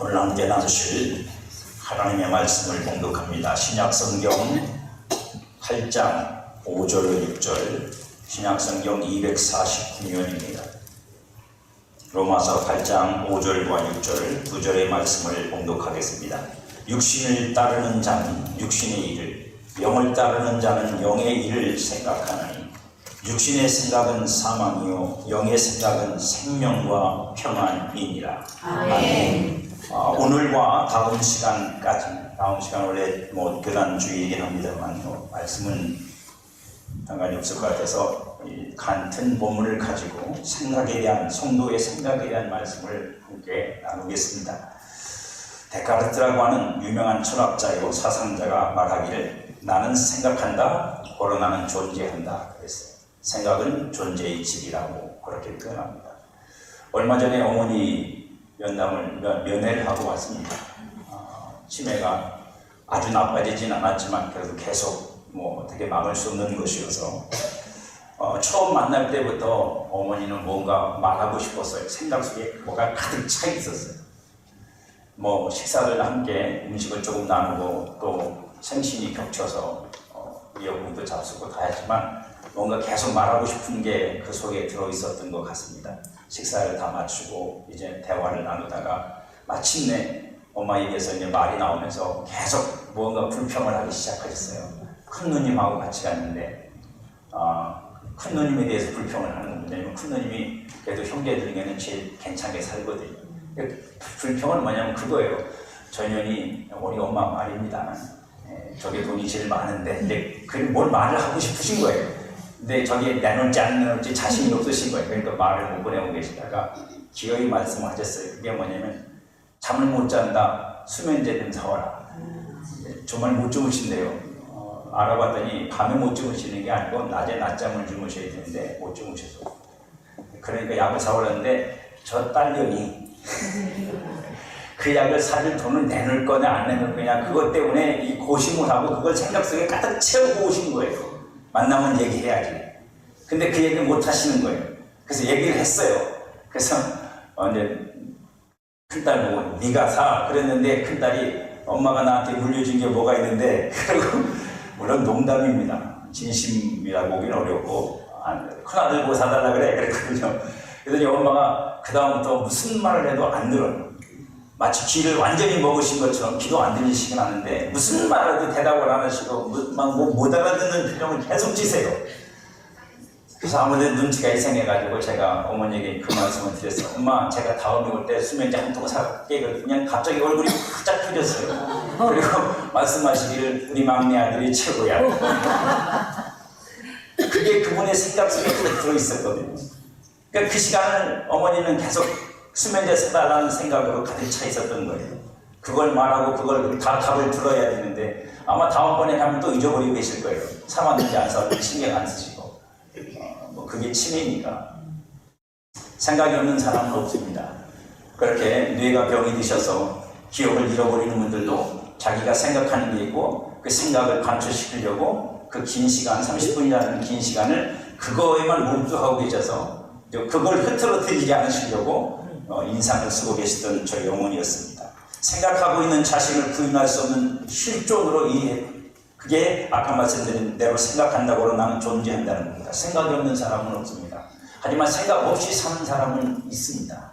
오늘 함께 나누실 하나님의 말씀을 봉독합니다. 신약성경 8장 5절 6절, 신약성경 249면입니다. 로마서 8장 5절과 6절 두 절의 말씀을 봉독하겠습니다. 육신을 따르는 자는 육신의 일을, 영을 따르는 자는 영의 일을 생각하나니 육신의 생각은 사망이요 영의 생각은 생명과 평안이니라. 아멘. 오늘과 다음 시간까지, 다음 시간 원래 교단주의이긴 합니다만 말씀은 상관이 없을 것 같아서 같은 본문을 가지고 생각에 대한, 성도의 생각에 대한 말씀을 함께 나누겠습니다. 데카르트라고 하는 유명한 철학자이고 사상자가 말하기를 나는 생각한다, 고로 나는 존재한다 그랬어요. 생각은 존재의 질이라고 그렇게 표현합니다. 얼마 전에 어머니 면회를 하고 왔습니다. 치매가 아주 나빠지진 않았지만 그래도 계속 어떻게 막을 수 없는 것이어서 처음 만날 때부터 어머니는 뭔가 말하고 싶었어요. 생각 속에 뭐가 가득 차 있었어요. 식사를 함께 음식을 조금 나누고 또 생신이 겹쳐서 미역국도 잡수고 다 했지만 뭔가 계속 말하고 싶은 게 그 속에 들어있었던 것 같습니다. 식사를 다 마치고 이제 대화를 나누다가 마침내 엄마 입에서 이제 말이 나오면서 계속 뭔가 불평을 하기 시작하셨어요. 큰 누님하고 같이 갔는데 큰 누님에 대해서 불평을 하는 겁니다. 왜냐면 큰 누님이 그래도 형제들 중에는 제일 괜찮게 살거든요. 불평은 뭐냐면 그거예요. 전현이 우리 엄마 말입니다. 저게 돈이 제일 많은데 근데 뭘 말을 하고 싶으신 거예요. 근데 저기 내놓을지 안 내놓을지 자신이 없으신 거예요. 그러니까 말을 못 보내고 계시다가 기어이 말씀하셨어요. 그게 뭐냐면 잠을 못 잔다, 수면제 좀 사와라. 정말 못 주무신대요. 알아봤더니 밤에 못 주무시는 게 아니고 낮에 낮잠을 주무셔야 되는데 못 주무셔서 그러니까 약을 사오라는데 저 딸년이 그 약을 사줄 돈을 내놓을 거냐 안 내놓을 거냐 그것 때문에 이 고심을 하고 그걸 생각 속에 가득 채우고 오신 거예요. 만나면 얘기해야지. 근데 그 얘기를 못 하시는 거예요. 그래서 얘기를 했어요. 그래서 이제 큰딸 보고 네가 사 그랬는데 큰딸이 엄마가 나한테 물려준 게 뭐가 있는데 그리고 물론 농담입니다. 진심이라고 보기는 어렵고 큰아들 보고 사달라 그래 그랬거든요. 그랬더니 엄마가 그 다음부터 무슨 말을 해도 안 들어요. 마치 귀를 완전히 먹으신 것처럼 귀도 안 들리시긴 하는데 무슨 말을 해도 대답을 안 하시고 못 알아듣는 표정을 계속 지세요. 그래서 아무래도 눈치가 이상해가지고 제가 어머니에게 그 말씀을 드렸어요. 엄마 제가 다음에 올 때 수면제 한 통 사갈게. 그냥 갑자기 얼굴이 활짝 펴졌어요. 그리고 말씀하시기를 우리 막내 아들이 최고야. 그게 그분의 생각 속에 들어있었거든요. 그러니까 그 시간을 어머니는 계속 수면제 사달라는 생각으로 가득 차 있었던 거예요. 그걸 말하고 그걸 다 답을 들어야 되는데 아마 다음번에 가면 또 잊어버리고 계실 거예요. 사왔는지 안 사왔는지 신경 안 쓰시고. 그게 치매니까. 생각이 없는 사람은 없습니다. 그렇게 뇌가 병이 드셔서 기억을 잃어버리는 분들도 자기가 생각하는 게 있고 그 생각을 관철시키려고 그 긴 시간, 30분이라는 긴 시간을 그거에만 몰두하고 계셔서 그걸 흐트러뜨리지 않으시려고 인상을 쓰고 계시던 저희 어머니였습니다. 생각하고 있는 자신을 부인할 수 없는 실존으로 그게 아까 말씀드린 대로 생각한다고 나는 존재한다는 겁니다. 생각이 없는 사람은 없습니다. 하지만 생각 없이 사는 사람은 있습니다.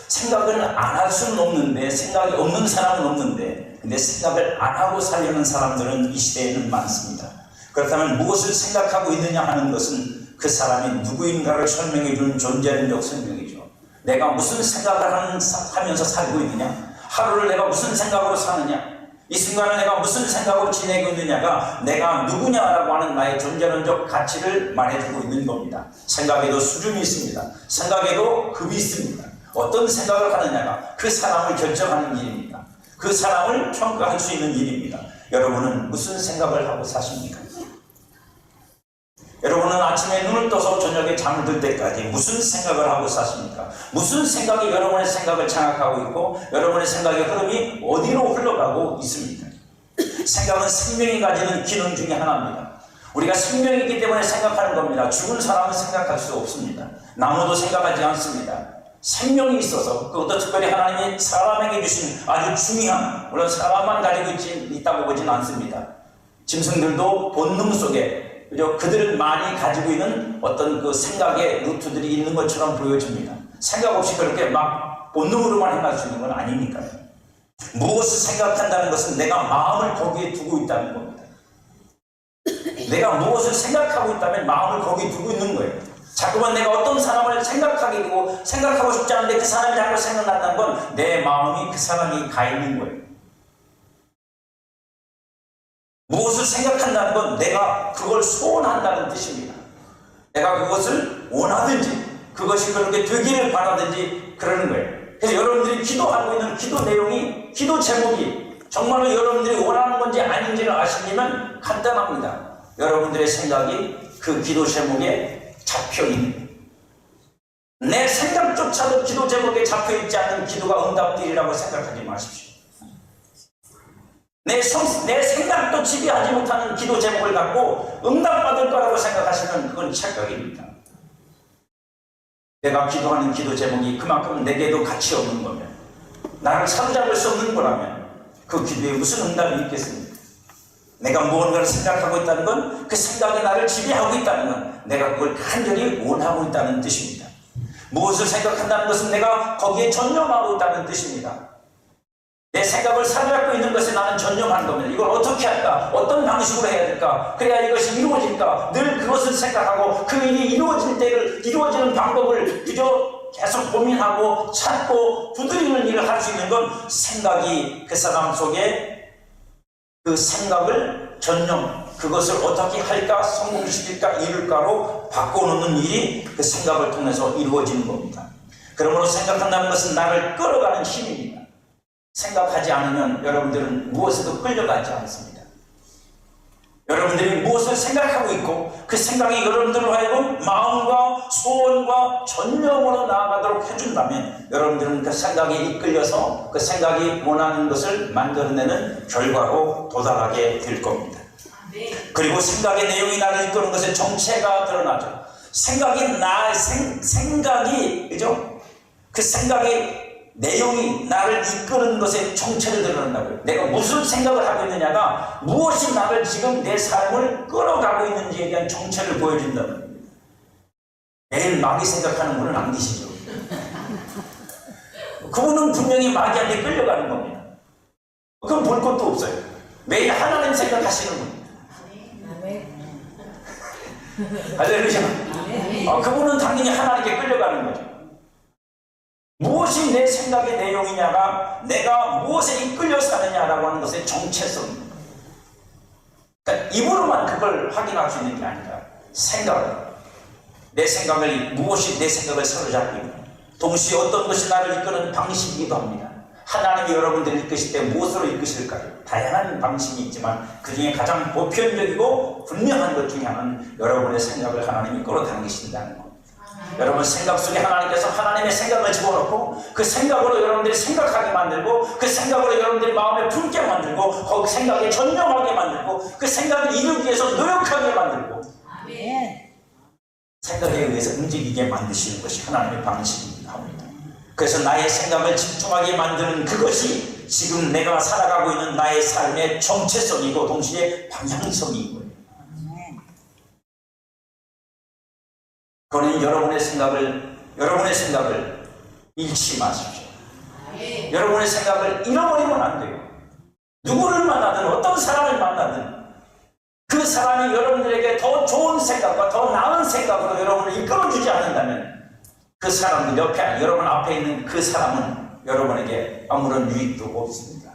생각을 안 할 수는 없는데, 생각이 없는 사람은 없는데, 근데 생각을 안 하고 살려는 사람들은 이 시대에는 많습니다. 그렇다면 무엇을 생각하고 있느냐 하는 것은 그 사람이 누구인가를 설명해 주는 존재론적 설명이죠. 내가 무슨 생각을 하면서 살고 있느냐? 하루를 내가 무슨 생각으로 사느냐? 이 순간을 내가 무슨 생각으로 지내고 있느냐가 내가 누구냐라고 하는 나의 존재론적 가치를 말해주고 있는 겁니다. 생각에도 수준이 있습니다. 생각에도 급이 있습니다. 어떤 생각을 하느냐가 그 사람을 결정하는 일입니다. 그 사람을 평가할 수 있는 일입니다. 여러분은 무슨 생각을 하고 사십니까? 여러분은 아침에 눈을 떠서 저녁에 잠을 들 때까지 무슨 생각을 하고 사십니까? 무슨 생각이 여러분의 생각을 장악하고 있고 여러분의 생각의 흐름이 어디로 흘러가고 있습니까? 생각은 생명이 가지는 기능 중에 하나입니다. 우리가 생명이 있기 때문에 생각하는 겁니다. 죽은 사람은 생각할 수 없습니다. 나무도 생각하지 않습니다. 생명이 있어서, 그것도 특별히 하나님이 사람에게 주신 아주 중요한, 물론 사람만 가지고 있다고 보진 않습니다. 짐승들도 본능 속에 그들은 많이 가지고 있는 어떤 그 생각의 루트들이 있는 것처럼 보여집니다. 생각 없이 그렇게 막 본능으로만 행할 수 있는 건 아니니까요. 무엇을 생각한다는 것은 내가 마음을 거기에 두고 있다는 겁니다. 내가 무엇을 생각하고 있다면 마음을 거기에 두고 있는 거예요. 자꾸만 내가 어떤 사람을 생각하게 되고 생각하고 싶지 않은데 그 사람이 자꾸 생각난다는 건 내 마음이 그 사람이 가 있는 거예요. 무엇을 생각한다는 건 내가 그걸 소원한다는 뜻입니다. 내가 그것을 원하든지 그것이 그렇게 되기를 바라든지 그러는 거예요. 그래서 여러분들이 기도하고 있는 기도 내용이, 기도 제목이 정말로 여러분들이 원하는 건지 아닌지를 아시려면 간단합니다. 여러분들의 생각이 그 기도 제목에 잡혀있는, 내 생각조차도 기도 제목에 잡혀있지 않는 기도가 응답되리라고 생각하지 마십시오. 내 생각도 지배하지 못하는 기도 제목을 갖고 응답받을 거라고 생각하시면 그건 착각입니다. 내가 기도하는 기도 제목이 그만큼 내게도 가치 없는 거면, 나를 사로잡을 수 없는 거라면 그 기도에 무슨 응답이 있겠습니까? 내가 무언가를 생각하고 있다는 건 그 생각이 나를 지배하고 있다는 건 내가 그걸 간절히 원하고 있다는 뜻입니다. 무엇을 생각한다는 것은 내가 거기에 전념하고 있다는 뜻입니다. 내 생각을 사로잡고 있는 것에 나는 전념한 겁니다. 이걸 어떻게 할까? 어떤 방식으로 해야 될까? 그래야 이것이 이루어질까? 늘 그것을 생각하고 그 일이 이루어지는 방법을 계속 고민하고 찾고 두드리는 일을 할 수 있는 건 생각이 그 사람 속에 그 생각을 그것을 어떻게 할까? 성공시킬까? 이룰까로 바꿔놓는 일이 그 생각을 통해서 이루어지는 겁니다. 그러므로 생각한다는 것은 나를 끌어가는 힘입니다. 생각하지 않으면 여러분들은 무엇에도 끌려가지 않습니다. 여러분들이 무엇을 생각하고 있고 그 생각이 여러분들로 하여금 마음과 소원과 전념으로 나아가도록 해준다면 여러분들은 그 생각에 이끌려서 그 생각이 원하는 것을 만들어내는 결과로 도달하게 될 겁니다. 그리고 생각의 내용이 나를 이끄는 것의 정체가 드러나죠. 그죠? 그 생각의 내용이 나를 이끄는 것의 정체를 드러낸다고요. 내가 무슨 생각을 하고 있느냐가 무엇이 나를 지금 내 삶을 끌어가고 있는지에 대한 정체를 보여준다는 겁니다. 매일 마귀 생각하는 분은 안 계시죠. 그분은 분명히 마귀한테 끌려가는 겁니다. 그건 볼 것도 없어요. 매일 하나님 생각하시는 분입니다. 할렐루야. 그분은 당연히 하나님께 끌려가는 거죠. 무엇이 내 생각의 내용이냐가 내가 무엇에 이끌려 사느냐라고 하는 것의 정체성입니다. 그러니까 입으로만 그걸 확인할 수 있는 게 아니라 무엇이 내 생각을 사로잡고 있는, 동시에 어떤 것이 나를 이끄는 방식이기도 합니다. 하나님이 여러분들을 이끄실 때 무엇으로 이끄실까요? 다양한 방식이 있지만 그 중에 가장 보편적이고 분명한 것 중에 하나는 여러분의 생각을 하나님이 끌어당기신다는 것. 여러분 생각 속에 하나님께서 하나님의 생각을 집어넣고 그 생각으로 여러분들이 생각하게 만들고 그 생각으로 여러분들이 마음에 품게 만들고 그 생각에 전념하게 만들고 그 생각을 이루기 위해서 노력하게 만들고 생각에 의해서 움직이게 만드시는 것이 하나님의 방식입니다. 그래서 나의 생각을 집중하게 만드는 그것이 지금 내가 살아가고 있는 나의 삶의 정체성이고 동시에 방향성인 거예요. 그러니 여러분의 생각을 잃지 마십시오. 여러분의 생각을 잃어버리면 안 돼요. 누구를 만나든 어떤 사람을 만나든 그 사람이 여러분들에게 더 좋은 생각과 더 나은 생각으로 여러분을 이끌어주지 않는다면 그 사람들 옆에, 여러분 앞에 있는 그 사람은 여러분에게 아무런 유익도 없습니다.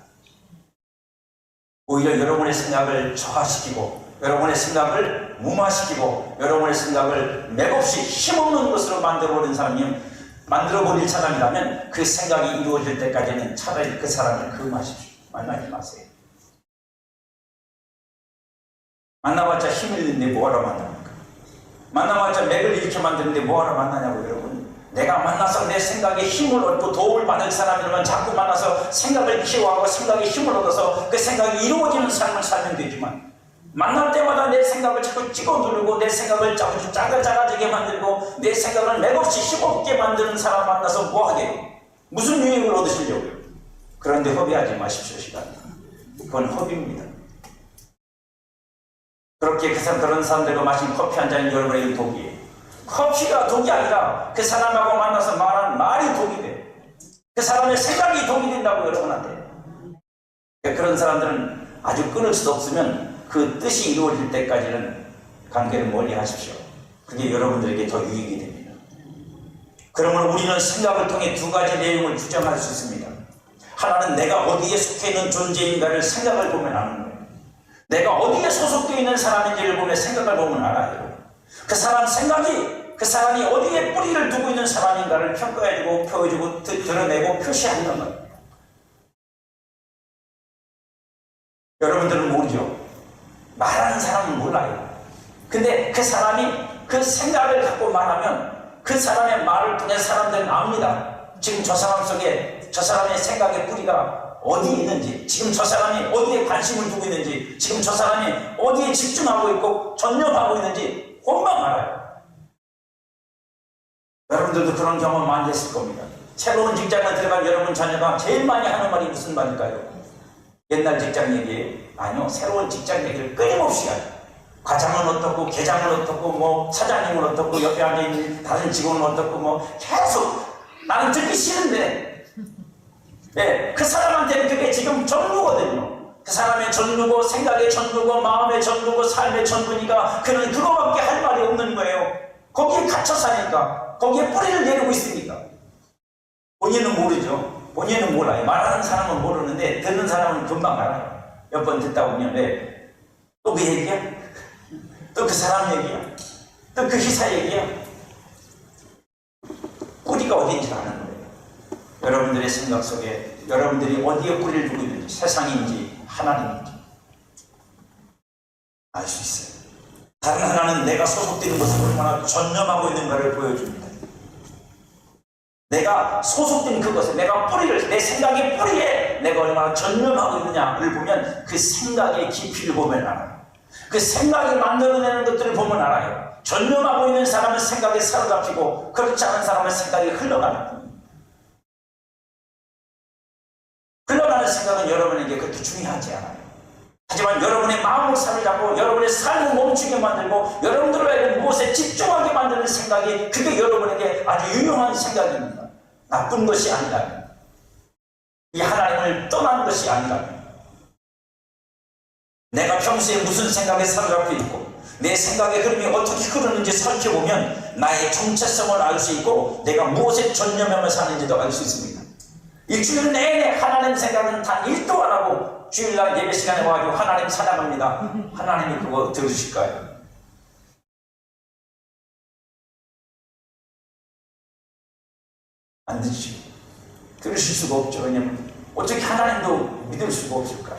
오히려 여러분의 생각을 저하시키고 여러분의 생각을 무마시키고 여러분의 생각을 맥없이 힘없는 것으로 만들어버린 사람이라면 그 생각이 이루어질 때까지는 차라리 그 사람을 금하십시오. 만나지 마세요. 만나봤자 힘을 잃는데 뭐하러 만납니까? 만나봤자 맥을 이렇게 만드는데 뭐하러 만나냐고. 여러분, 내가 만나서 내 생각에 힘을 얻고 도움을 받을 사람이라면 자꾸 만나서 생각을 키워하고 생각에 힘을 얻어서 그 생각이 이루어지는 삶을 살면 되지만 만날 때마다 내 생각을 자꾸 찍어 누르고 내 생각을 자꾸 작아지게 만들고 내 생각을 맥없이 힘없게 만드는 사람 만나서 뭐하게? 무슨 유익을 얻으시려고요? 그런데 허비하지 마십시오. 시간. 그건 허비입니다. 그렇게 그런 사람들과 마신 커피 한 잔이 여러분에게 독이에요. 커피가 독이 아니라 그 사람하고 만나서 말한 말이 독이 돼. 그 사람의 생각이 독이 된다고 여러분한테. 그런 사람들은 아주 끊을 수 없으면 그 뜻이 이루어질 때까지는 관계를 멀리 하십시오. 그게 여러분들에게 더 유익이 됩니다. 그러면 우리는 생각을 통해 두 가지 내용을 규정할 수 있습니다. 하나는 내가 어디에 속해 있는 존재인가를 생각을 보면 아는 거예요. 내가 어디에 소속되어 있는 사람인지를 보면 생각을 보면 알아요. 그 사람 생각이 그 사람이 어디에 뿌리를 두고 있는 사람인가를 평가해주고 보여주고 드러내고 표시하는 거예요. 여러분들은 모르죠. 말하는 사람은 몰라요. 근데 그 사람이 그 생각을 갖고 말하면 그 사람의 말을 통해 사람들은 압니다. 지금 저 사람 속에 저 사람의 생각의 뿌리가 어디에 있는지, 지금 저 사람이 어디에 관심을 두고 있는지, 지금 저 사람이 어디에 집중하고 있고 전념하고 있는지 금방 알아요. 여러분들도 그런 경험 많이 했을 겁니다. 새로운 직장에 들어간 여러분 자녀가 제일 많이 하는 말이 무슨 말일까요? 옛날 직장 얘기예요? 아니요. 새로운 직장 얘기를 끊임없이 하죠. 과장은 어떻고, 계장은 어떻고, 뭐 사장님은 어떻고, 옆에 앉아있는 다른 직원은 어떻고, 계속 나는 듣기 싫은데 네, 그 사람한테는 그게 지금 전부거든요. 그 사람의 전부고, 생각의 전부고, 마음의 전부고, 삶의 전부니까 그는 그거밖에 할 말이 없는 거예요. 거기에 갇혀 사니까, 거기에 뿌리를 내리고 있으니까. 본인은 모르죠. 본인은 몰라요. 말하는 사람은 모르는데 듣는 사람은 금방 알아요. 몇 번 듣다 보면 왜? 또 그 얘기야? 또 그 사람 얘기야? 또 그 기사 얘기야? 뿌리가 어딘지 아는 거예요. 여러분들의 생각 속에 여러분들이 어디에 뿌리를 두고 있는지, 세상인지 하나님인지 알 수 있어요. 다른 하나는 내가 소속된 것을 얼마나 전념하고 있는가를 보여줍니다. 내가 소속된 그것에, 내가 뿌리를, 내 생각의 뿌리에 내가 얼마나 전념하고 있느냐를 보면 그 생각의 깊이를 보면 알아요. 그 생각이 만들어내는 것들을 보면 알아요. 전념하고 있는 사람은 생각에 사로잡히고 그렇지 않은 사람은 생각이 흘러가는 거예요. 흘러가는 생각은 여러분에게 그렇게 중요하지 않아요. 하지만 여러분의 마음을 사로잡고 여러분의 삶을 멈추게 만들고 여러분들의 무엇에 집중하게 만드는 생각이 그게 여러분에게 아주 유용한 생각입니다. 나쁜 것이 아니라면, 이 하나님을 떠난 것이 아니라면, 내가 평소에 무슨 생각에 사로잡혀 있고 내 생각의 흐름이 어떻게 흐르는지 살펴보면 나의 정체성을 알 수 있고 내가 무엇에 전념하며 사는지도 알 수 있습니다. 일주일 내내 하나님 생각은 단 1도 안 하고 주일날 예배 시간에 와가지고 하나님 찬양합니다. 하나님이 그거 들으실까요? 안 들으시고 들으실 수가 없죠. 왜냐면 어떻게 하나님도 믿을 수가 없을까요?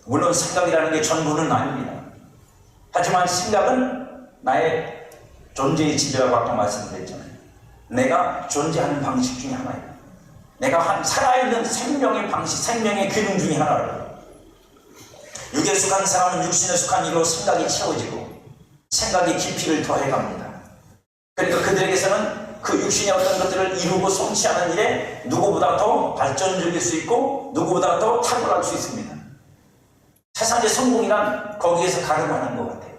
물론 생각이라는 게 전부는 아닙니다. 하지만 생각은 나의 존재의 지배라고 아까 말씀드렸잖아요. 내가 존재하는 방식 중에 하나예요. 내가 살아있는 생명의 방식, 생명의 기능 중에 하나예요. 육에 속한 사람은 육신에 속한 이로 생각이 채워지고 생각의 깊이를 더해갑니다. 그러니까 그들에게서는 그 육신의 어떤 것들을 이루고 성취하는 일에 누구보다 더 발전적일 수 있고 누구보다 더 탁월할 수 있습니다. 세상의 성공이란 거기에서 가름하는 것 같아요.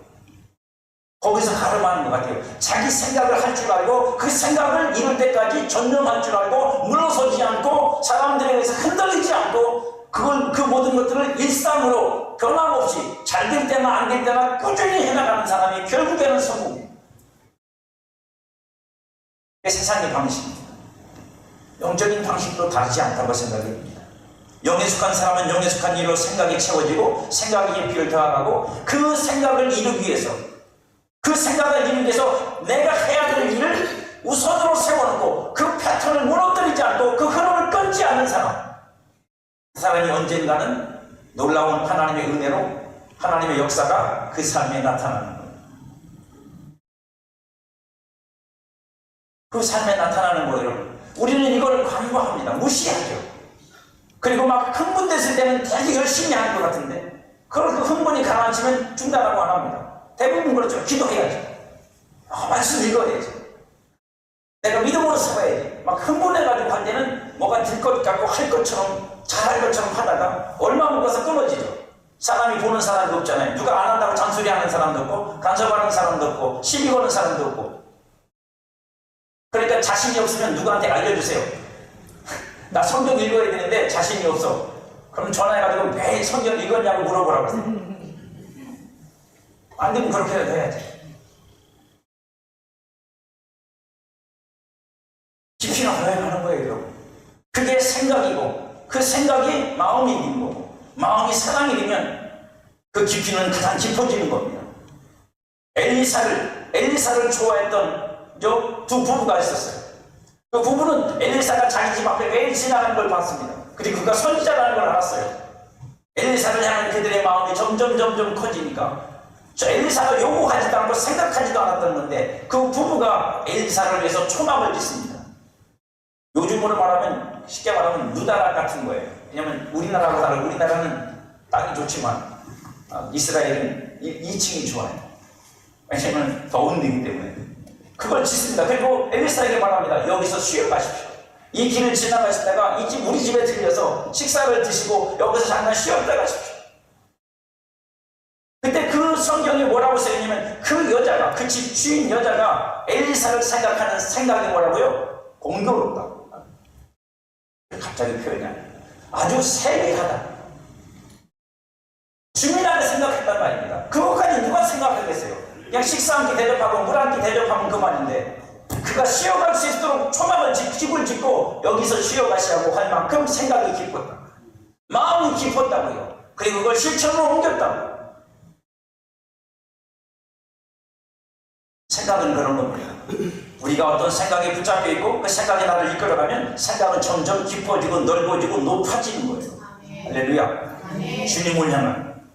거기서 가름하는 것 같아요. 자기 생각을 할 줄 알고 그 생각을 이룰 때까지 전념할 줄 알고 물러서지 않고 사람들에 의해서 흔들리지 않고 그 모든 것들을 일상으로 변함없이 잘 될 때나 안 될 때나 꾸준히 해나가는 사람이 결국에는 성공이에요. 세상의 방식입니다. 영적인 방식도 다르지 않다고 생각합니다. 영에 속한 사람은 영에 속한 일로 생각이 채워지고 생각의 깊이를 더하고 그 생각을 이루기 위해서 그 생각을 이루기 위해서 내가 해야 될 일을 우선으로 세워놓고 그 패턴을 무너뜨리지 않고 그 흐름을 끊지 않는 사람, 그 사람이 언젠가는 놀라운 하나님의 은혜로 하나님의 역사가 그 삶에 나타나는 거예요. 그 삶에 나타나는 거예요. 우리는 이걸 간과합니다. 무시하죠. 그리고 막 흥분됐을 때는 되게 열심히 하는 것 같은데 그걸 그 흥분이 가라앉으면 중단하고 안 합니다. 대부분 그렇죠. 기도해야죠. 말씀 읽어야죠. 내가 믿음으로 살아야지. 막 흥분해가지고 할 때는 뭐가 될 것 같고 할 것처럼 잘할 것처럼 하다가 얼마 못 가서 끊어지죠. 사람이 보는 사람도 없잖아요. 누가 안 한다고 잔소리하는 사람도 없고 간섭하는 사람도 없고 시비 거는 사람도 없고. 그러니까 자신이 없으면 누구한테 알려주세요. 나 성경 읽어야 되는데 자신이 없어. 그럼 전화해가지고 매일 성경 읽었냐고 물어보라고 하세요. 안 되면 그렇게라도 해야지. 깊이 나가는 거예요, 여러분. 그게 생각이고 그 생각이 마음이 있는 거고 마음이 사랑이 되면 그 깊이는 가장 깊어지는 겁니다. 엘리사를 좋아했던 두 부부가 있었어요. 그 부부는 엘리사가 자기 집 앞에 매일 지나가는 걸 봤습니다. 그리고 그가 선지자라는 걸 알았어요. 엘리사를 향한 그들의 마음이 점점 커지니까 저 엘리사가 요구하지도 않고 생각하지도 않았던 건데 그 부부가 엘리사를 위해서 초막을 짓습니다. 요즘으로 말하면 쉽게 말하면 누다라 같은 거예요. 왜냐면 우리나라는 땅이 좋지만 이스라엘은 2층이 좋아요. 왜냐면 더운 데이기 때문에 그걸 짓습니다. 그리고 엘리사에게 말합니다. 여기서 쉬어가십시오. 이 길을 지나가시다가 이 집 우리 집에 들려서 식사를 드시고 여기서 잠깐 쉬었다 가십시오. 그때 그 성경에 뭐라고 써있냐면 그 여자가 그 집 주인 여자가 엘리사를 생각하는 생각이 뭐라고요? 공교롭다. 갑자기 표현이 아주 세밀하다. 주민하게 생각했단 말입니다. 그것까지 누가 생각하겠어요? 그냥 식사 한 끼 대접하고 물 한 끼 대접하면 그만인데 그가 쉬어갈 수 있도록 초막을 집을 짓고 여기서 쉬어가시라고 할 만큼 생각이 깊었다. 마음이 깊었다고요. 그리고 그걸 실천으로 옮겼다고. 생각은 그런 겁니다. 우리가 어떤 생각에 붙잡혀 있고 그 생각이 나를 이끌어가면 생각은 점점 깊어지고 넓어지고 높아지는 거예요. 할렐루야.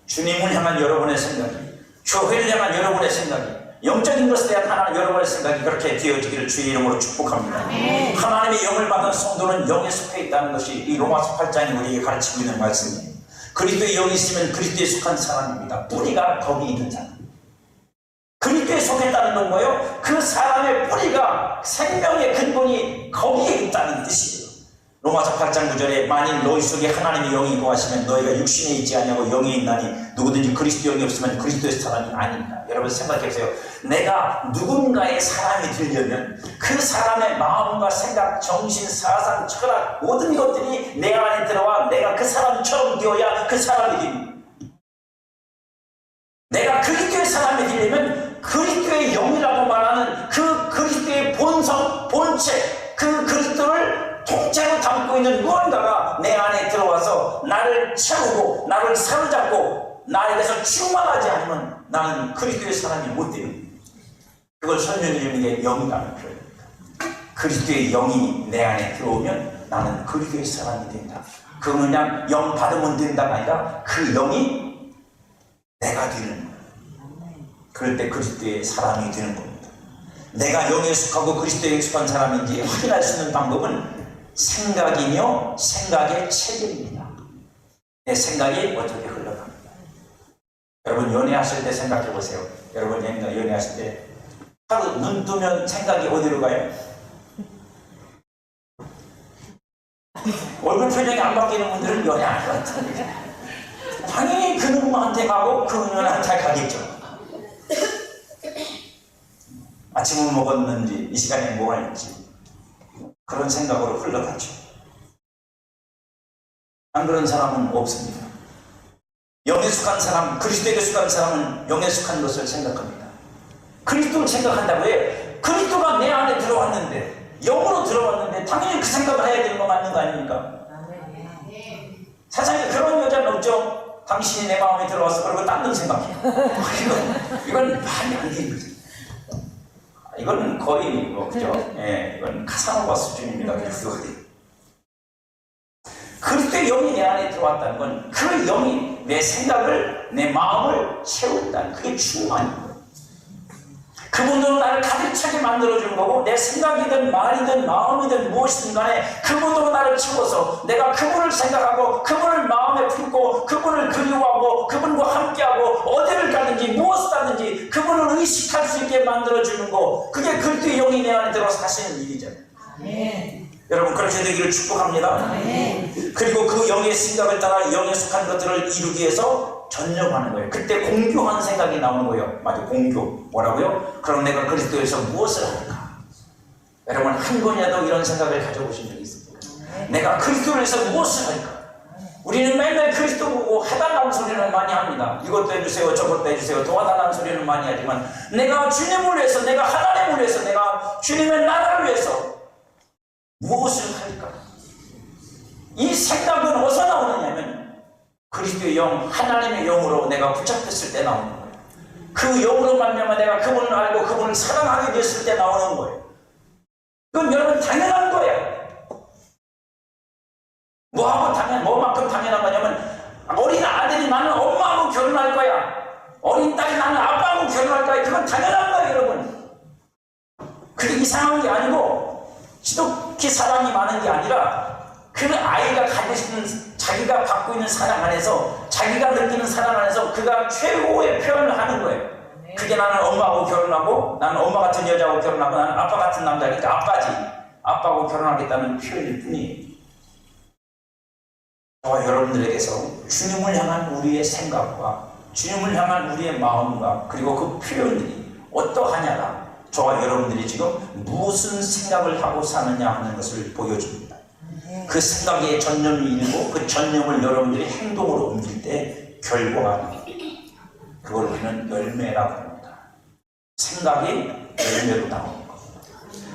주님을 향한 여러분의 생각이, 교회를 향한 여러분의 생각이, 영적인 것에 대한 하나님 여러분의 생각이 그렇게 되어지기를 주의 이름으로 축복합니다. 하나님의 영을 받은 성도는 영에 속해 있다는 것이 이 로마서 8장이 우리에게 가르치고 있는 말씀이에요. 그리스도의 영이 있으면 그리스도에 속한 사람입니다. 뿌리가 거기 있는 사람. 그리스도에 속했다는 건 뭐예요? 그 사람의 뿌리가 생명의 근본이 거기에 있다는 뜻이에요. 로마서 8장 9절에 만일 너희 속에 하나님의 영이 거하시면 너희가 육신에 있지 아니하고 영에 있나니 누구든지 그리스도 영이 없으면 그리스도의 사람이 아닙니다. 여러분 생각해보세요. 내가 누군가의 사람이 되려면 그 사람의 마음과 생각, 정신, 사상, 철학 모든 것들이 내 안에 들어와 내가 그 사람처럼 되어야 그 사람이 됩니다. 내가 그리스도의 사람이 되려면 그리스도의 영이라고 말하는 그 그리스도의 본성, 본체, 그 그리스도를 통째로 담고 있는 무언가가 내 안에 들어와서 나를 채우고 나를 사로잡고 나에게서 충만하지 않으면 나는 그리스도의 사람이 못 됩니다. 그걸 설명해주는 게 영이라는 표현입니다. 그리스도의 영이 내 안에 들어오면 나는 그리스도의 사람이 된다. 그건 그냥 영 받으면 된다가 아니라 그 영이 내가 되는 거예요. 그럴 때 그리스도의 사람이 되는 겁니다. 내가 영에 속하고 그리스도에 속한 사람인지 확인할 수 있는 방법은 생각이며 생각의 체질입니다. 내 생각이 어떻게 흘러갑니다. 여러분 연애하실 때 생각해 보세요. 여러분 연애하실 때 하루 눈 뜨면 생각이 어디로 가요? 얼굴 표정이 안 바뀌는 분들은 연애 안 할 것 같아요. 당연히 그 누구한테 가고 그 누구한테 가겠죠. 아침을 먹었는지 이 시간에 뭐 할지 그런 생각으로 흘러가죠. 안 그런 사람은 없습니다. 영에 속한 사람, 그리스도에게 속한 사람은 영에 속한 것을 생각합니다. 그리스도를 생각한다고 해. 그리스도가 내 안에 들어왔는데 영으로 들어왔는데 당연히 그 생각을 해야 되는 거 맞는 거 아닙니까? 세상에 그런 여자는 없죠. 당신이 내 마음에 들어와서 그러고 딴 놈 생각해요. 이건 말이 안 되는 거죠. 이건 거의 그죠? 예, 이건 카사노바 수준입니다. 그리스도의 영이 내 안에 들어왔다는 건 그 영이 내 생각을, 내 마음을 채운다는 그게 충만인 거예요. 그분으로 나를 가득 차게 만들어주는 거고, 내 생각이든 말이든 마음이든 무엇이든 간에 그분으로 나를 채워서 내가 그분을 생각하고 그분을 마음에 품고 그분을 그리워하고 그분과 함께하고 어디를 가든지 무엇을 하든지 그분을 의식할 수 있게 만들어주는 거, 그게 그리스도의 영이 내 안에 들어서 하시는 일이잖아요. 네. 여러분, 그렇게 되기를 축복합니다. 네. 그리고 그 영의 생각을 따라 영에 속한 것들을 이루기 위해서 전념하는 거예요. 그때 공교한 생각이 나오는 거예요. 맞아, 공교. 뭐라고요? 그럼 내가 그리스도에서 무엇을 할까? 여러분, 한 번이라도 이런 생각을 가져보신 적이 있습니까? 내가 그리스도에서 무엇을 할까? 우리는 맨날 그리스도 보고 해달라는 소리는 많이 합니다. 이것도 해주세요, 저것도 해주세요, 도와달라는 소리는 많이 하지만, 내가 주님을 위해서, 내가 하나님을 위해서, 내가 주님의 나라를 위해서 무엇을 할까? 이 생각은 어디서 나오느냐면 그리스도의 영, 하나님의 영으로 내가 붙잡혔을 때 나오는 거예요. 그 영으로 말미암아 내가 그분을 알고 그분을 사랑하게 됐을 때 나오는 거예요. 그건 여러분 당연한 거예요. 뭐만큼 당연한 거냐면, 어린 아들이 나는 엄마하고 결혼할 거야, 어린 딸이 나는 아빠하고 결혼할 거야, 그건 당연한 거예요. 여러분, 그게 이상한 게 아니고 지독히 사랑이 많은 게 아니라 그 아이가 가지고 있는, 자기가 받고 있는 사랑 안에서, 자기가 느끼는 사랑 안에서 그가 최고의 표현을 하는 거예요. 그게 나는 엄마하고 결혼하고, 나는 엄마 같은 여자하고 결혼하고, 나는 아빠 같은 남자니까 아빠지, 아빠하고 결혼하겠다는 표현일 뿐이에요. 저와 여러분들에게서 주님을 향한 우리의 생각과 주님을 향한 우리의 마음과 그리고 그 표현들이 어떠하냐가 저와 여러분들이 지금 무슨 생각을 하고 사느냐 하는 것을 보여줍니다. 그 생각에 전념이 일고 그 전념을 여러분들이 행동으로 옮길 때 결과가 나옵니다. 그걸 우리는 열매라고 합니다. 생각이 열매로 나오는 겁니다.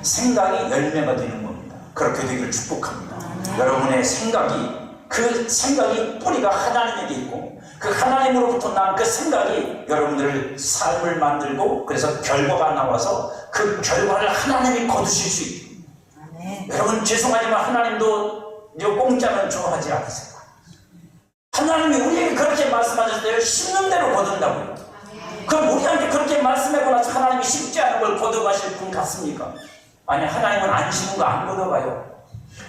생각이 열매가 되는 겁니다. 그렇게 되기를 축복합니다. 여러분의 생각이, 그 생각이 뿌리가 하나님에게 있고 그 하나님으로부터 난 그 생각이 여러분들을 삶을 만들고, 그래서 결과가 나와서 그 결과를 하나님이 거두실 수 있고. 여러분, 죄송하지만 하나님도 공짜는 좋아하지 않으세요. 하나님이 우리에게 그렇게 말씀하셨어요. 심는 대로 거둔다고요. 그럼 우리한테 그렇게 말씀하고 나서 하나님이 심지 않은 걸 거둬가실 분 같습니까? 아니, 하나님은 안 심은 거 안 거둬가요.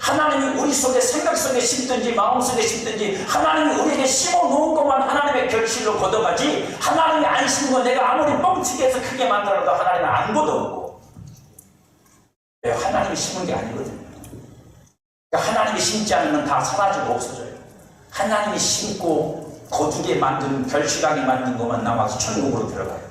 하나님이 우리 속에, 생각 속에 심든지 마음 속에 심든지 하나님이 우리에게 심어놓은 것만 하나님의 결실로 걷어가지, 하나님이 안 심은 거 내가 아무리 뻥치게 해서 크게 만들어도 하나님은 안 걷어오고. 하나님이 심은 게 아니거든요. 그러니까 하나님이 심지 않으면 다 사라지고 없어져요. 하나님이 심고 거두게 만든, 결실하게 만든 것만 남아서 천국으로 들어가요.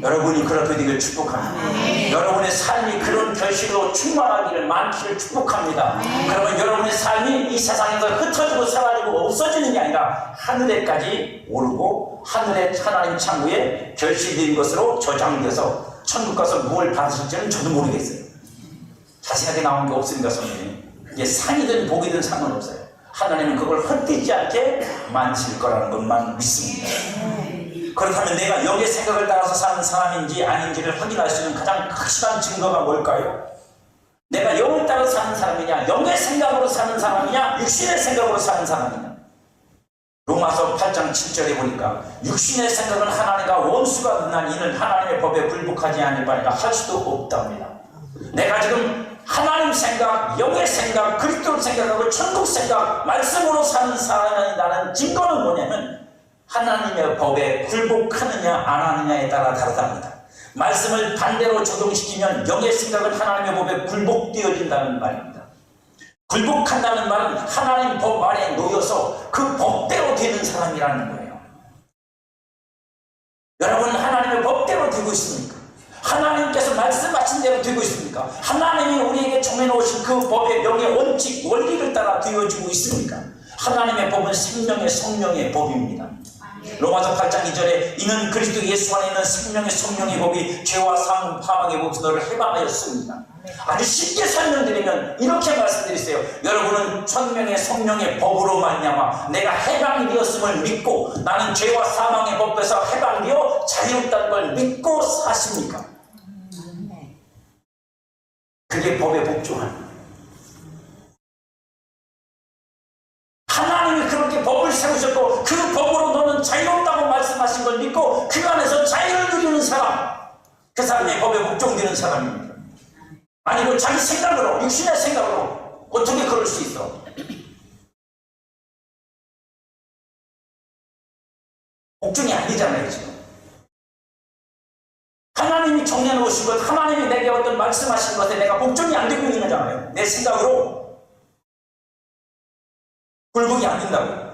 여러분이 그렇게 되길 축복합니다. 여러분의 삶이 그런 결실로 충만하기를, 많기를 축복합니다. 그러면 여러분의 삶이 이 세상에서 흩어지고 사라지고 없어지는 게 아니라 하늘에까지 오르고 하늘의 하나님 창고에 결실된 것으로 저장돼서 천국 가서 무엇을 받으실지는 저도 모르겠어요. 자세하게 나온 게 없으니까 성경에. 이게 상이든 복이든 상관없어요. 하나님은 그걸 헛되지 않게 만드실 거라는 것만 믿습니다. 그렇다면 내가 영의 생각을 따라서 사는 사람인지 아닌지를 확인할 수 있는 가장 확실한 증거가 뭘까요? 내가 영을 따라 사는 사람이냐, 영의 생각으로 사는 사람이냐, 육신의 생각으로 사는 사람이냐. 로마서 8장 7절에 보니까 육신의 생각은 하나님과 원수가 난 이는 하나님의 법에 불복하지 않을 바니라 할 수도 없답니다. 내가 지금 하나님 생각, 영의 생각, 그리스도를 생각하고 천국 생각, 말씀으로 사는 사람이라는 증거는 뭐냐면 하나님의 법에 굴복하느냐 안 하느냐에 따라 다르답니다. 말씀을 반대로 적용시키면 영의 생각은 하나님의 법에 굴복되어진다는 말입니다. 굴복한다는 말은 하나님 법 아래에 놓여서 그 법대로 되는 사람이라는 거예요. 여러분, 하나님의 법대로 되고 있습니까? 하나님께서 말씀하신 대로 되고 있습니까? 하나님이 우리에게 정해놓으신 그 법의 영의 원칙, 원리를 따라 되어지고 있습니까? 하나님의 법은 생명의 성령의 법입니다. 로마서 8장 2절에 이는 그리스도 예수 안에 있는 생명의 성령의 법이 죄와 사망의 법에서 너를 해방하였습니다. 아주 쉽게 설명드리면 이렇게 말씀드리세요. 여러분은 천명의 성령의 법으로 말미암아 내가 해방이 되었음을 믿고 나는 죄와 사망의 법에서 해방되어 자유롭다는 걸 믿고 사십니까? 그게 법에 복종하는 거예요. 하나님이 그렇게 법을 세우셨고 그 법으로 너는 자유롭다고 말씀하신 걸 믿고 그 안에서 자유를 누리는 사람, 그 사람의 법에 복종되는 사람입니다. 아니고 자기 생각으로, 육신의 생각으로 어떻게 그럴 수 있어? 복종이 아니잖아요, 지금. 하나님이 정해놓으신 것, 하나님이 내게 어떤 말씀하신 것에 내가 복종이 안 되고 있는 거잖아요. 내 생각으로 굴복이 안 된다고.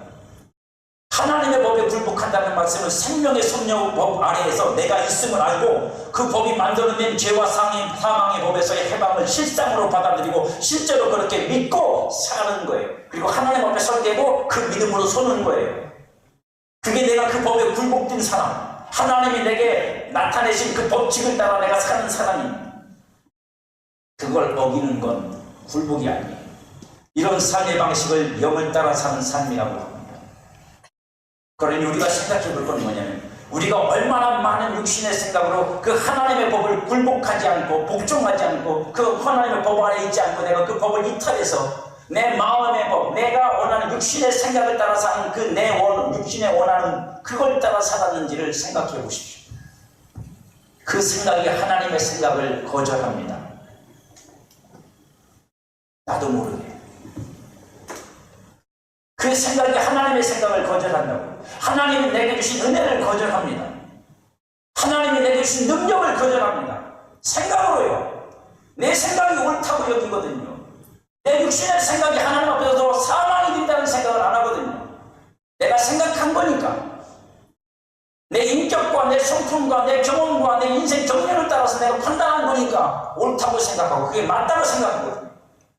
하나님의 법에 굴복한다는 말씀은 생명의 섭려법 아래에서 내가 있음을 알고 그 법이 만들어낸 죄와 사망의 법에서의 해방을 실상으로 받아들이고 실제로 그렇게 믿고 사는 거예요. 그리고 하나님 앞에 설 때도 그 믿음으로 서는 거예요. 그게 내가 그 법에 굴복된 사람, 하나님이 내게 나타내신 그 법칙을 따라 내가 사는 사람입니다. 그걸 어기는 건 굴복이 아니에요. 이런 삶의 방식을 영을 따라 사는 삶이라고 합니다. 그러니 우리가 생각해 볼 건 뭐냐면 우리가 얼마나 많은 육신의 생각으로 그 하나님의 법을 굴복하지 않고 복종하지 않고 그 하나님의 법 안에 있지 않고 내가 그 법을 이탈해서 내 마음의 법, 내가 원하는 육신의 생각을 따라 사는 그 내 육신에 원하는 그걸 따라 살았는지를 생각해 보십시오. 그 생각이 하나님의 생각을 거절합니다. 나도 모르게. 그 생각이 하나님의 생각을 거절한다고. 하나님이 내게 주신 은혜를 거절합니다. 하나님이 내게 주신 능력을 거절합니다. 생각으로요. 내 생각이 옳다고 여기거든요. 내 육신의 생각이 하나님 앞에서 사망이 된다는 생각을 안 하거든요. 내가 생각한 거니까. 내 인격과 내 성품과 내 경험과 내 인생 경륜을 따라서 내가 판단한 거니까 옳다고 생각하고 그게 맞다고 생각하거든요.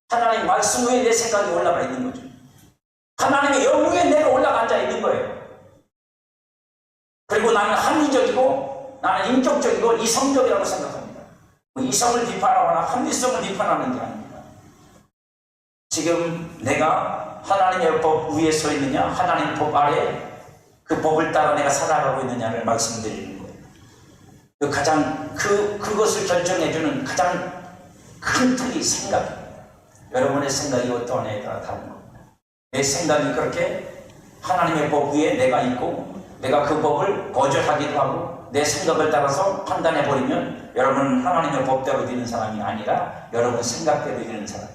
하나님 말씀 위에 내 생각이 올라가 있는 거죠. 하나님의 영 위에 내가 올라가 앉아 있는 거예요. 그리고 나는 합리적이고 나는 인격적이고 이성적이라고 생각합니다. 이성을 비판하거나 합리성을 비판하는 게 아닙니다. 지금 내가 하나님의 법 위에 서 있느냐, 하나님의 법 아래 그 법을 따라 내가 살아가고 있느냐를 말씀드리는 거예요. 그것을 결정해주는 가장 큰 틀이 생각입니다. 여러분의 생각이 어떠냐에 따라 다른 겁니다. 내 생각이 그렇게 하나님의 법 위에 내가 있고 내가 그 법을 거절하기도 하고 내 생각을 따라서 판단해버리면 여러분은 하나님의 법대로 되는 사람이 아니라 여러분 생각대로 되는 사람.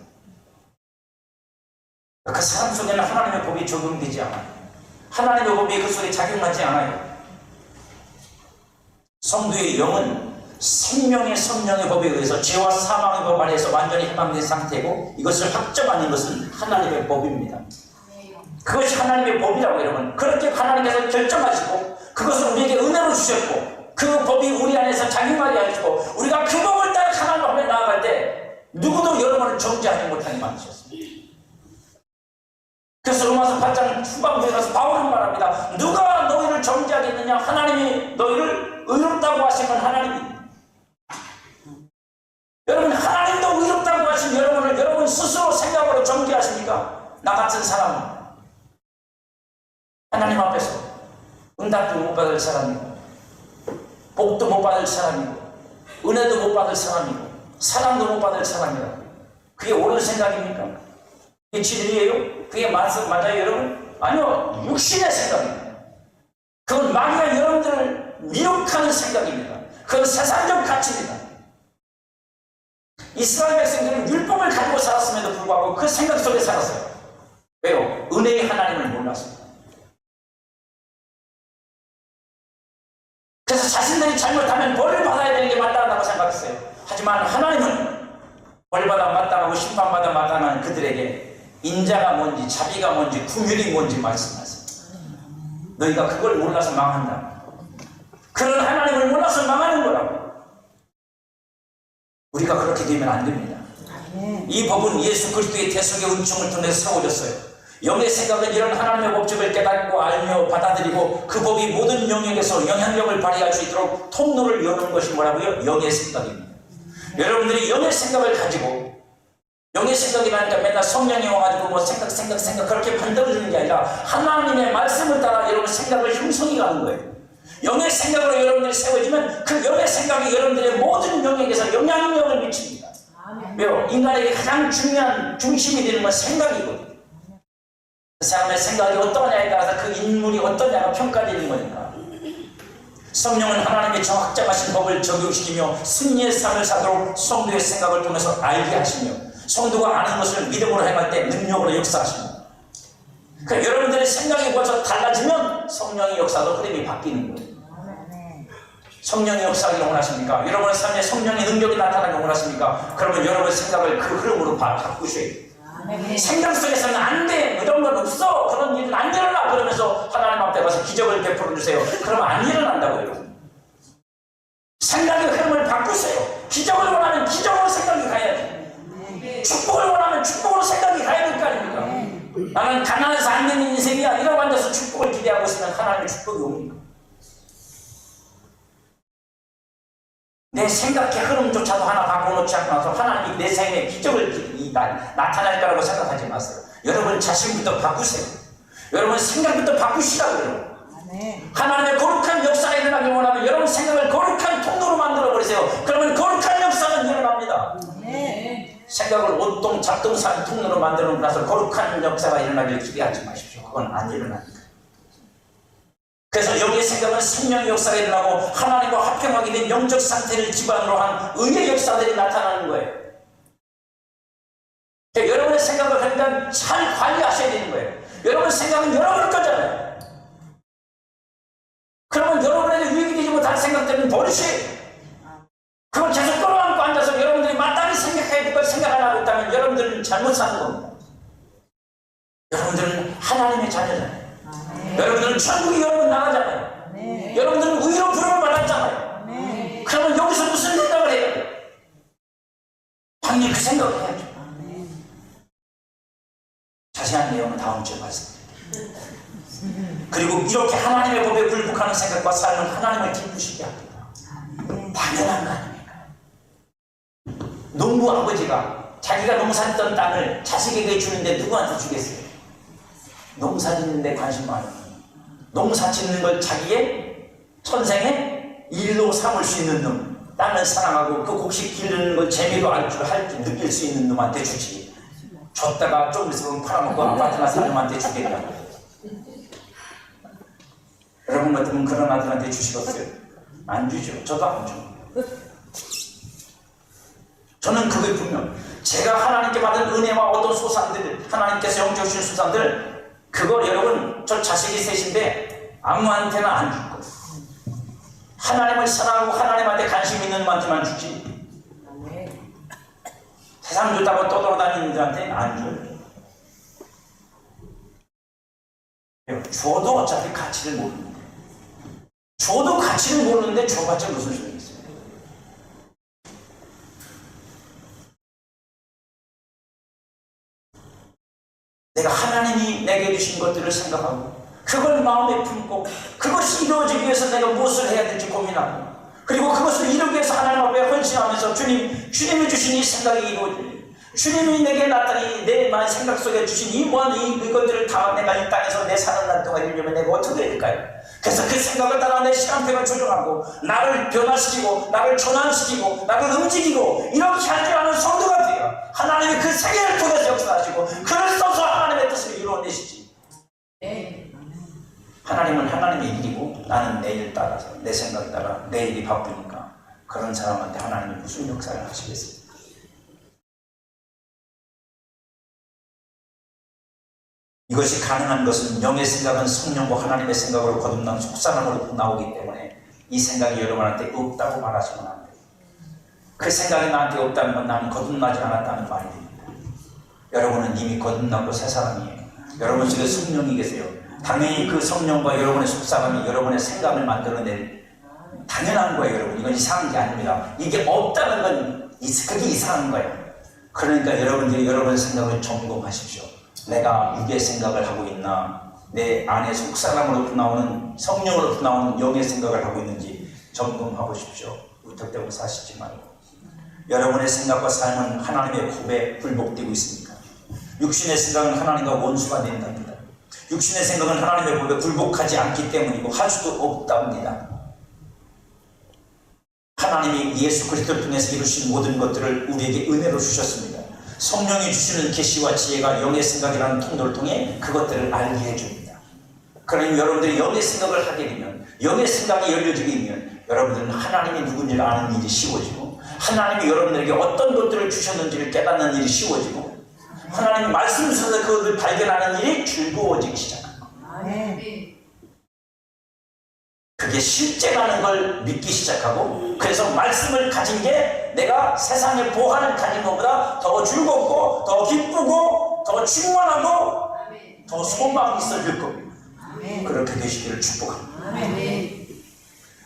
그 사람 속에는 하나님의 법이 적용되지 않아요. 하나님의 법이 그 속에 작용하지 않아요. 성도의 영은 생명의 성령의 법에 의해서 죄와 사망의 법 아래에서 완전히 해방된 상태고 이것을 확정하는 것은 하나님의 법입니다. 그것이 하나님의 법이라고 여러분. 그렇게 하나님께서 결정하시고 그것을 우리에게 은혜로 주셨고 그 법이 우리 안에서 작용하게 하시고 우리가 그 법을 따라 하나님 앞에 나아갈 때 누구도 여러분을 정죄하지 못하게 만드셨습니다. 그래서 로마서 8장 후반부에 가서 바울은 말합니다. 누가 너희를 정죄하겠느냐? 하나님이 너희를 의롭다고 하신 건 하나님입니다. 여러분 하나님도 의롭다고 하신 여러분을 여러분 스스로 생각으로 정죄하십니까? 나 같은 사람은 하나님 앞에서 응답도 못 받을 사람이고 복도 못 받을 사람이고 은혜도 못 받을 사람이고 사랑도 못 받을 사람이라고. 그게 옳은 생각입니까? 그게 진리예요? 그게 맞아요 여러분? 아니요. 육신의 생각입니다. 그건 마귀가 여러분들을 미혹하는 생각입니다. 그건 세상적 가치입니다. 이스라엘 백성들은 율법을 가지고 살았음에도 불구하고 그 생각 속에 살았어요. 왜요? 은혜의 하나님을 몰랐어요. 그래서 자신들이 잘못하면 벌을 받아야 되는 게 마땅하다고 생각했어요. 하지만 하나님은 벌받아 마땅하고 심판받아 마땅한 그들에게 인자가 뭔지 자비가 뭔지 긍휼이 뭔지 말씀하세요. 너희가 그걸 몰라서 망한다. 그런 하나님을 몰라서 망하는 거라고. 우리가 그렇게 되면 안 됩니다. 이 법은 예수 그리스도의 대속의 은총을 통해서 세워졌어요. 영의 생각은 이런 하나님의 법칙을 깨닫고 알며 받아들이고 그 법이 모든 영역에서 영향력을 발휘할 수 있도록 통로를 여는 것이 뭐라고요? 영의 생각입니다. 여러분들이 영의 생각을 가지고 영의 생각이라니까 맨날 성령이 와가지고 뭐 생각 그렇게 만들어주는 게 아니라 하나님의 말씀을 따라 여러분 생각을 형성해 가는 거예요. 영의 생각으로 여러분들이 세워지면 그 영의 생각이 여러분들의 모든 영역에서 영향력을 미칩니다. 왜요? 인간에게 가장 중요한 중심이 되는 건 생각이거든요. 그 사람의 생각이 어떠냐에 따라서 그 인물이 어떠냐가 평가되는 거니까. 성령은 하나님의 정확정하신 법을 적용시키며 승리의 삶을 사도록 성도의 생각을 통해서 알게 하시며 성도가 아는 것을 믿음으로 행할 때 능력으로 역사하십니다. 그러니까 여러분들의 생각이 벌써 달라지면 성령의 역사도 흐름이 바뀌는 거예요. 성령의 역사를 원하십니까? 여러분의 삶에 성령의 능력이 나타나길 원하십니까? 그러면 여러분의 생각을 그 흐름으로 바꾸셔야 돼요. 생각 속에서는 안 돼, 이런 건 없어, 그런 일은 안 일어나, 그러면서 하나님 앞에 가서 기적을 베풀어 주세요. 그러면 안 일어난다고요. 생각의 흐름을 바꾸세요. 기적을 원하면 기적으로 생각이 가야지. 축복을 원하면 축복으로 생각이 가야 될 거 아닙니까? 나는 가난해서 안 되는 인생이야, 이러고 앉아서 축복을 기대하고 있으면 하나님의 축복이 옵니까? 내 생각의 흐름조차도 하나 바꿔놓지 않고 나서 하나님이 내 삶에 기적을 나타날 거라고 생각하지 마세요. 여러분 자신부터 바꾸세요. 여러분 생각부터 바꾸시라고요. 하나님의 거룩한 역사가 일어나길 원하면 여러분 생각을 거룩한 통로로 만들어버리세요. 그러면 거룩한 역사는 일어납니다. 생각을 옷동 잡동사니 통로로 만들어 나서 거룩한 역사가 일어나길 기대하지 마십시오. 그건 안 일어납니다. 그래서 여기의 생각은 생명의 역사가 일어나고 하나님과 화평하게 된 영적 상태를 기반으로 한 의의 역사들이 나타나는 거예요. 그러니까 여러분의 생각을 그러니까 잘 관리하셔야 되는 거예요. 여러분의 생각은 여러분의 거잖아요. 그러면 여러분에게 유익이 되지 못할 생각 때문에 버리셔야 돼요. 그걸 계속 끌어안고 앉아서 여러분들이 마땅히 생각해야 될 걸 생각 안 하고 있다면 여러분들은 잘못 사는 겁니다. 여러분들은 하나님의 자녀잖아요. 여러분들은 천국이 여러분 나가잖아요. 여러분들은 의로 부름을 받았잖아요. 그러면 여기서 무슨 생각을 해야 돼요? 당연히 그 생각을 해야죠. 자세한 내용은 다음 주에 말씀드릴게요. 그리고 이렇게 하나님의 법에 굴복하는 생각과 삶은 하나님을 기쁘시게 합니다. 당연한 거 아닙니까? 농부 아버지가 자기가 농사짓던 땅을 자식에게 주는데 누구한테 주겠어요? 농사 짓는데 관심 많아요. 농사 짓는 걸 자기의 천생의 일로 삼을 수 있는 놈, 땅을 사랑하고 그 곡식 기르는 걸 재미로 알 줄 느낄 수 있는 놈한테 주지. 줬다가 좀 있으면 팔아먹고 아파트나 사는 놈한테 주겠냐고. 여러분 같으면 그런 아들한테 주시겠어요? 안 주죠. 저도 안 줘. 저는 그게 분명 제가 하나님께 받은 은혜와 어떤 소산들, 하나님께서 영적 주신 소산들, 그거 여러분 저 자식이 셋인데 아무한테나 안 줄 거예요. 하나님을 사랑하고 하나님한테 관심 있는 놈한테만 주지. 세상 좋다고 떠돌아다니는 자한테는 안 줘요. 줘도 어차피 가치를 모르는데, 줘도 가치를 모르는데 줘봤자 무슨 소용이 있어요? 내가 하나님이 내게 주신 것들을 생각하고 그걸 마음에 품고 그것이 이루어지기 위해서 내가 무엇을 해야 될지 고민하고 그리고 그것을 이루기 위해서 하나님 앞에 헌신하면서 주님이 주신 이 생각이 이루어질 주님이 내게 나타나니 내 마음 생각 속에 주신 이 모든 이것들을 다 내가 이 땅에서 내 사는 날 동안 이루려면 내가 어떻게 해야 될까요? 그래서 그 생각을 따라 내 시간표를 조정하고 나를 변화시키고 나를 전환시키고 나를 움직이고 이렇게 할 줄 아는 성도가 돼요. 하나님이 그 세계를 통해서 역사하시고 그를 써서 하나님의 뜻을 이루어내시지. 하나님은 하나님의 일이고 나는 내 일 따라서 내 생각 따라 내 일이 바쁘니까 그런 사람한테 하나님이 무슨 역사를 하시겠어요? 이것이 가능한 것은 영의 생각은 성령과 하나님의 생각으로 거듭난 속사람으로 나오기 때문에 이 생각이 여러분한테 없다고 말하시면 안 돼요. 그 생각이 나한테 없다는 건 나는 거듭나지 않았다는 말이 됩니다. 여러분은 이미 거듭나고 새 사람이에요. 여러분 속에 성령이 계세요. 당연히 그 성령과 여러분의 속사람이 여러분의 생각을 만들어낼 당연한 거예요. 여러분 이건 이상한 게 아닙니다. 이게 없다는 건 그게 이상한 거예요. 그러니까 여러분들이 여러분의 생각을 점검하십시오. 내가 육의 생각을 하고 있나, 내 안에 속사람으로부터 나오는 성령으로부터 나오는 영의 생각을 하고 있는지 점검하고 싶죠. 무턱대고 사시지 말고. 여러분의 생각과 삶은 하나님의 법에 굴복되고 있습니다. 육신의 생각은 하나님과 원수가 된답니다. 육신의 생각은 하나님의 법에 굴복하지 않기 때문이고 할 수도 없답니다. 하나님이 예수 그리스도를 통해서 이루신 모든 것들을 우리에게 은혜로 주셨습니다. 성령이 주시는 계시와 지혜가 영의 생각이라는 통로를 통해 그것들을 알게 해줍니다. 그러니 여러분들이 영의 생각을 하게 되면, 영의 생각이 열려지게 되면 여러분들은 하나님이 누군지를 아는 일이 쉬워지고, 하나님이 여러분들에게 어떤 것들을 주셨는지를 깨닫는 일이 쉬워지고, 하나님의 말씀 속에서 그것을 발견하는 일이 즐거워지기 시작합니다. 그게 실제라는 걸 믿기 시작하고, 그래서 말씀을 가진 게 내가 세상의 보화를 가진 것보다 더 즐겁고 더 기쁘고 더 충만하고 더 소망이 있어질 겁니다. 그렇게 되시기를 축복합니다.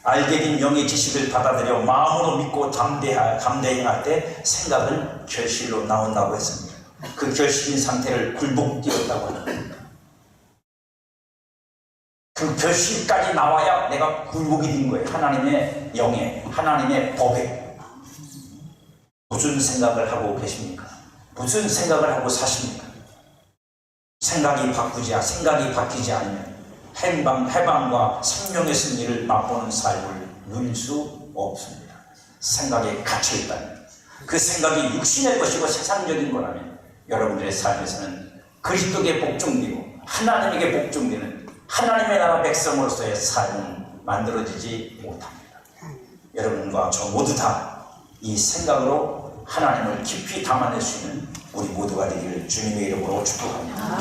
알게 된 영의 지식을 받아들여 마음으로 믿고 담대행할 때 생각은 결실로 나온다고 했습니다. 그 결실인 상태를 굴복되었다고 합니다. 그 결실까지 나와야 내가 굴복이 된 거예요. 하나님의 영에, 하나님의 법에. 무슨 생각을 하고 계십니까? 무슨 생각을 하고 사십니까? 생각이 바뀌지 않으면 해방과 생명의 승리를 맛보는 삶을 누릴 수 없습니다. 생각에 갇혀있다면, 그 생각이 육신의 것이고 세상적인 거라면 여러분들의 삶에서는 그리스도께 복종되고 하나님에게 복종되는 하나님의 나라 백성으로서의 삶은 만들어지지 못합니다. 여러분과 저 모두 다 이 생각으로 하나님을 깊이 담아낼 수 있는 우리 모두가 되기를 주님의 이름으로 축복합니다.